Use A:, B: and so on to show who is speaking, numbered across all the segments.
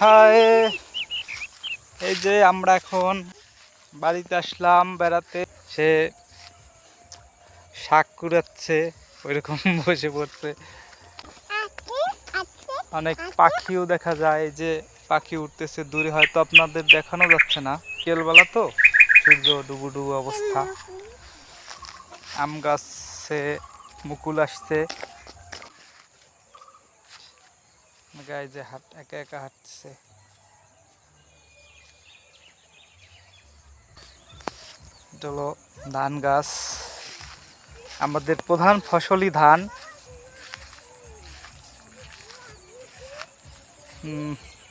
A: হায়, এই যে আমরা এখন বাড়িতে আসলাম বেড়াতে। সে শাক কুড়াচ্ছে, ওইরকম বসে পড়ছে। অনেক পাখিও দেখা যায়, যে পাখি উঠতেছে দূরে, হয়তো আপনাদের দেখানো যাচ্ছে না, বিকেলবেলা তো সূর্য ডুবু ডুবু অবস্থা। আম গাছে মুকুল আসছে, গায়ে যে একা একা হাঁটছে। এটা হলো ধান গাছ, আমাদের প্রধান ফসলই ধান।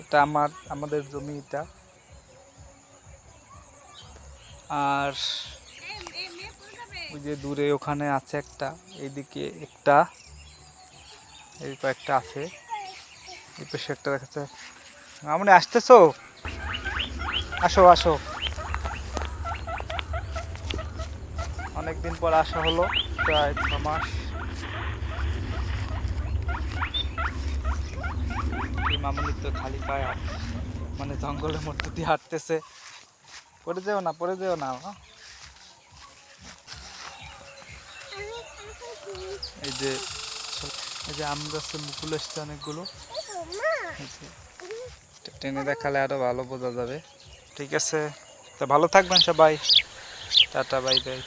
A: এটা আমাদের জমি এটা। আর ওই যে দূরে ওখানে আছে একটা, এইদিকে একটা, এই কয়েকটা আছে, এই পাশে একটা দেখাচ্ছে। মামনি আসতেছো? আসো আসো, অনেকদিন পর আসা হলো, প্রায় 6 মাস। মামনি তো খালি পায়ে মানে জঙ্গলের মধ্যে দিয়ে হাঁটতেছে। পড়ে যেও না, পড়ে যেও না। এই যে এই যে আম গাছে মুকুল এসছে অনেকগুলো, টেনে দেখালে আরো ভালো বোঝা যাবে। ঠিক আছে, তো ভালো থাকবেন সবাই, টাটা বাই বাই।